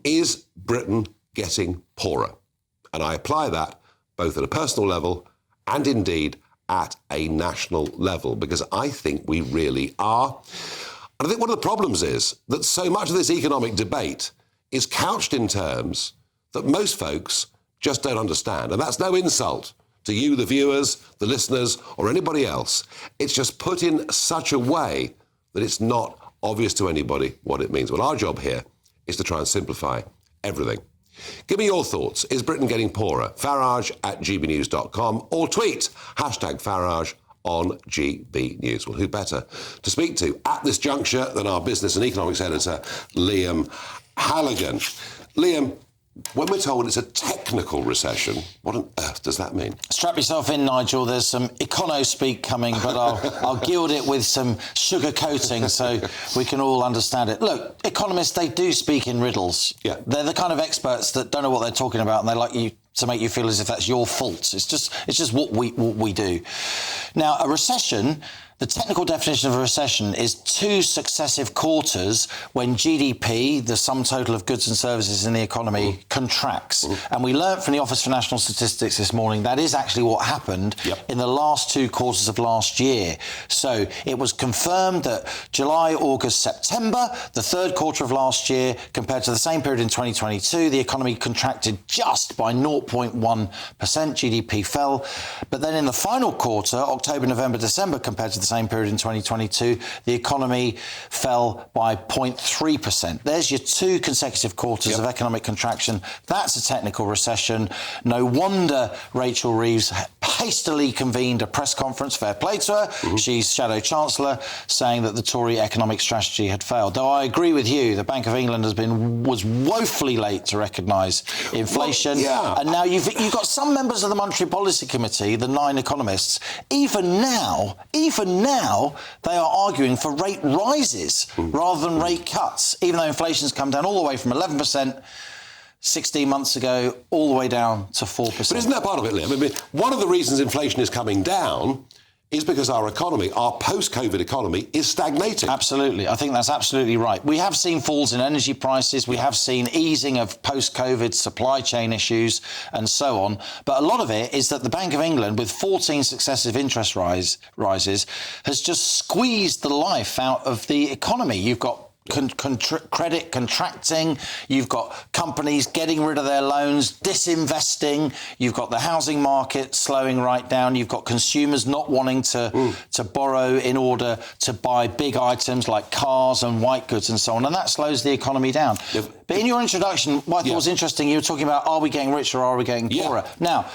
is Britain getting poorer? And I apply that both at a personal level and indeed at a national level, because I think we really are. And I think one of the problems is that so much of this economic debate is couched in terms that most folks just don't understand. And that's no insult to you, the viewers, the listeners, or anybody else. It's just put in such a way that it's not obvious to anybody what it means. Well, our job here is to try and simplify everything. Give me your thoughts. Is Britain getting poorer? Farage at gbnews.com or tweet #Farage on GB News. Well, who better to speak to at this juncture than our business and economics editor, Liam Halligan. Liam, when we're told it's a technical recession, what on earth does that mean? Strap yourself in, Nigel. There's some econo-speak coming, but I'll gild it with some sugar coating so we can all understand it. Look, economists, they do speak in riddles. Yeah. They're the kind of experts that don't know what they're talking about, and they like you to make you feel as if that's your fault. It's just what we do. Now, a recession, the technical definition of a recession is 2 successive quarters when GDP, the sum total of goods and services in the economy, contracts. And we learned from the Office for National Statistics this morning that is actually what happened in the last 2 quarters of last year. So it was confirmed that July, August, September, the 3rd quarter of last year, compared to the same period in 2022, the economy contracted just by 0.1%. GDP fell. But then in the final quarter, October, November, December, compared to the same period in 2022, the economy fell by 0.3%. There's your 2 consecutive quarters of economic contraction. That's a technical recession. No wonder Rachel Reeves hastily convened a press conference, fair play to her. She's Shadow Chancellor, saying that the Tory economic strategy had failed. Though I agree with you, the Bank of England was woefully late to recognise inflation. And now you've got some members of the Monetary Policy Committee, the 9 economists, even now, they are arguing for rate rises rather than rate cuts, even though inflation's come down all the way from 11% 16 months ago all the way down to 4%. But isn't that part of it, Liam? I mean, one of the reasons inflation is coming down is because our economy, our post-COVID economy, is stagnating. Absolutely. I think that's absolutely right. We have seen falls in energy prices. We have seen easing of post-COVID supply chain issues and so on. But a lot of it is that the Bank of England, with 14 successive interest rises, has just squeezed the life out of the economy. You've got credit contracting, you've got companies getting rid of their loans, disinvesting, you've got the housing market slowing right down, you've got consumers not wanting to borrow in order to buy big items like cars and white goods and so on, and that slows the economy down. But in your introduction, what I thought was interesting, you were talking about, are we getting richer or are we getting poorer? Now,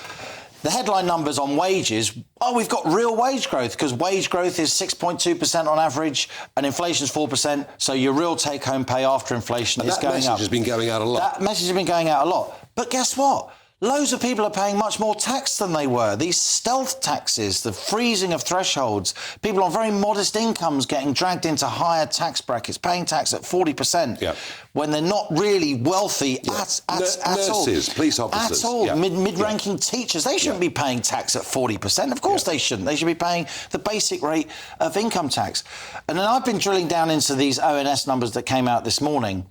the headline numbers on wages, we've got real wage growth because wage growth is 6.2% on average and inflation's 4%. So your real take-home pay after inflation is going up. That message has been going out a lot. That message has been going out a lot. But guess what? Loads of people are paying much more tax than they were. These stealth taxes, the freezing of thresholds, people on very modest incomes getting dragged into higher tax brackets, paying tax at 40% when they're not really wealthy at all. Nurses, police officers. At all. Mid-ranking teachers, they shouldn't be paying tax at 40%. Of course they shouldn't. They should be paying the basic rate of income tax. And then I've been drilling down into these ONS numbers that came out this morning.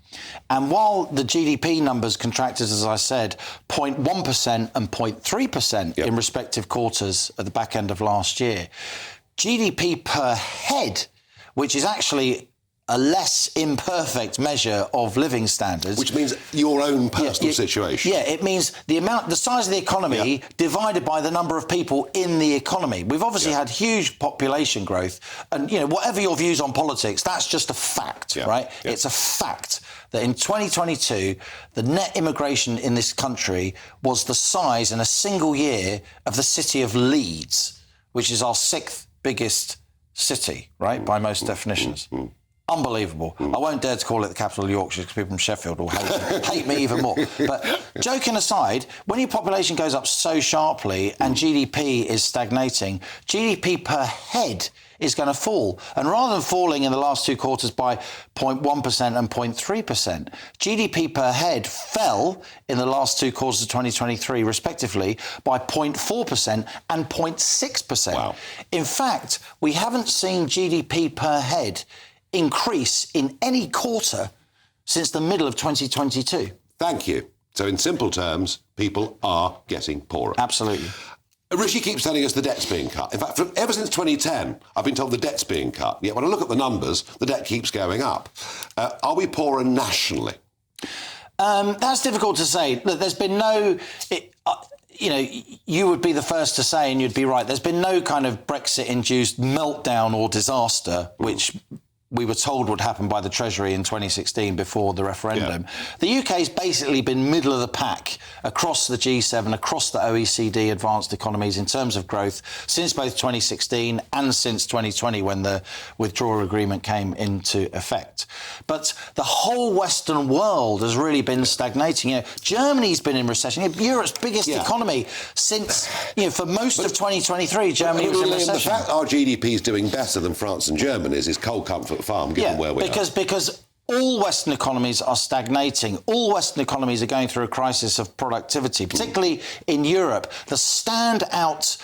And while the GDP numbers contracted, as I said, 0.1% and 0.3% in respective quarters at the back end of last year, GDP per head, which is actually a less imperfect measure of living standards. Which means your own personal situation. Yeah, it means the size of the economy divided by the number of people in the economy. We've obviously had huge population growth. And, whatever your views on politics, that's just a fact, right? It's a fact that in 2022, the net immigration in this country was the size in a single year of the city of Leeds, which is our 6th biggest city, right, by most definitions. Unbelievable. I won't dare to call it the capital of Yorkshire because people from Sheffield will hate me even more. But joking aside, when your population goes up so sharply and GDP is stagnating, GDP per head is going to fall. And rather than falling in the last 2 quarters by 0.1% and 0.3%, GDP per head fell in the last 2 quarters of 2023, respectively, by 0.4% and 0.6%. Wow. In fact, we haven't seen GDP per head increase in any quarter since the middle of 2022. Thank you. So in simple terms, people are getting poorer. Absolutely. Rishi keeps telling us the debt's being cut. In fact, ever since 2010, I've been told the debt's being cut. Yet when I look at the numbers, the debt keeps going up. Are we poorer nationally? That's difficult to say. Look, there's been no... you would be the first to say, and you'd be right, there's been no kind of Brexit-induced meltdown or disaster, which we were told would happen by the Treasury in 2016 before the referendum. Yeah. The UK's basically been middle of the pack across the G7, across the OECD advanced economies in terms of growth since both 2016 and since 2020 when the withdrawal agreement came into effect. But the whole Western world has really been stagnating. Germany's been in recession. Europe's biggest economy since, for most of 2023, Germany was in recession. The fact our GDP is doing better than France and Germany's is cold comfort farm, given where we are. Because all Western economies are stagnating. All Western economies are going through a crisis of productivity, particularly in Europe. The standout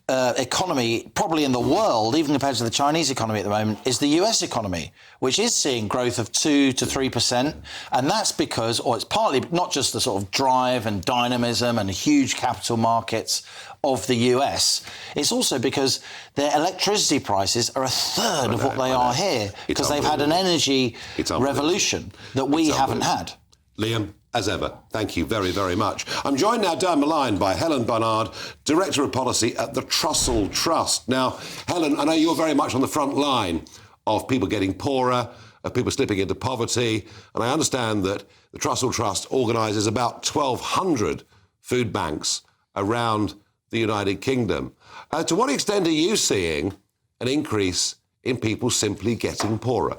economy probably in the world, even compared to the Chinese economy at the moment, is the US economy, which is seeing growth of 2 to 3%. And that's because, or it's partly not just the sort of drive and dynamism and huge capital markets of the US. It's also because their electricity prices are a third of what they are here, because they've had an energy revolution that we haven't had. Liam, as ever, thank you very, very much. I'm joined now down the line by Helen Barnard, Director of Policy at the Trussell Trust. Now, Helen, I know you're very much on the front line of people getting poorer, of people slipping into poverty, and I understand that the Trussell Trust organises about 1,200 food banks around the United Kingdom. To what extent are you seeing an increase in people simply getting poorer?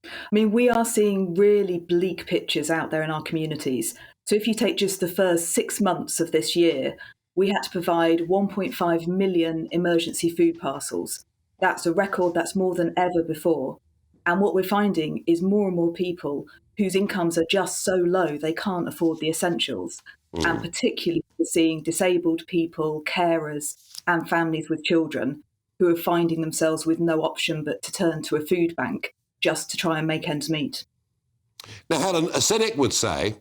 I mean, we are seeing really bleak pictures out there in our communities. So if you take just the first 6 months of this year, we had to provide 1.5 million emergency food parcels. That's a record that's more than ever before. And what we're finding is more and more people whose incomes are just so low they can't afford the essentials. And particularly we're seeing disabled people, carers and families with children who are finding themselves with no option but to turn to a food bank just to try and make ends meet. Now, Helen, a cynic would say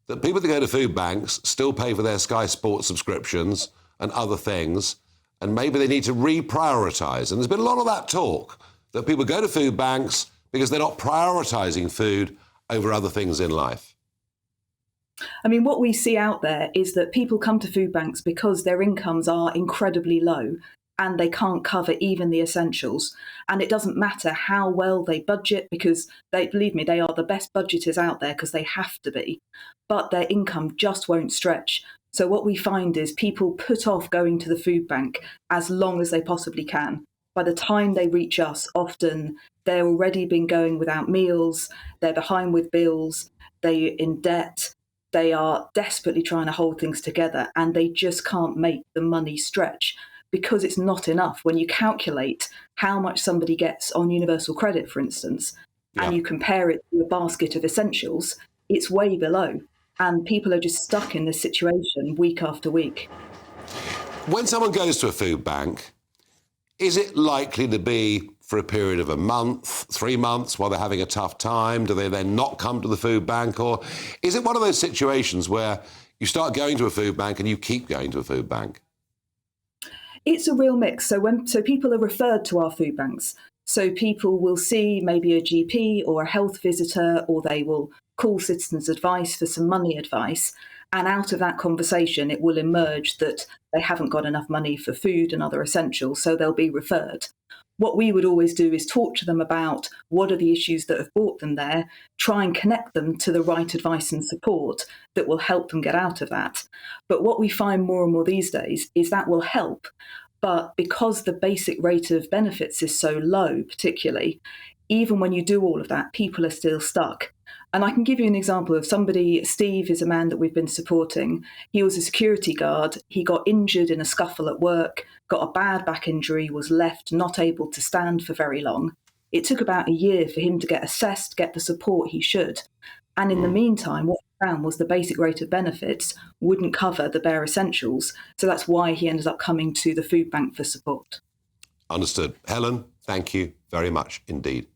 that people that go to food banks still pay for their Sky Sports subscriptions and other things, and maybe they need to reprioritise. And there's been a lot of that talk, that people go to food banks because they're not prioritising food over other things in life. I mean, what we see out there is that people come to food banks because their incomes are incredibly low and they can't cover even the essentials. And it doesn't matter how well they budget, because believe me, they are the best budgeters out there because they have to be, but their income just won't stretch. So what we find is people put off going to the food bank as long as they possibly can. By the time they reach us, often they're already been going without meals, they're behind with bills, they're in debt, they are desperately trying to hold things together, and they just can't make the money stretch. Because it's not enough. When you calculate how much somebody gets on universal credit, for instance, and you compare it to a basket of essentials, it's way below. And people are just stuck in this situation week after week. When someone goes to a food bank, is it likely to be for a period of a month, 3 months, while they're having a tough time? Do they then not come to the food bank? Or is it one of those situations where you start going to a food bank and you keep going to a food bank? It's a real mix. So people are referred to our food banks. So people will see maybe a GP or a health visitor, or they will call Citizens Advice for some money advice. And out of that conversation, it will emerge that they haven't got enough money for food and other essentials, so they'll be referred. What we would always do is talk to them about what are the issues that have brought them there, try and connect them to the right advice and support that will help them get out of that. But what we find more and more these days is that will help. But because the basic rate of benefits is so low, particularly, even when you do all of that, people are still stuck. And I can give you an example of somebody. Steve is a man that we've been supporting. He was a security guard. He got injured in a scuffle at work, got a bad back injury, was left not able to stand for very long. It took about a year for him to get assessed, get the support he should. And in the meantime, what we found was the basic rate of benefits wouldn't cover the bare essentials. So that's why he ended up coming to the food bank for support. Understood. Helen, thank you very much indeed.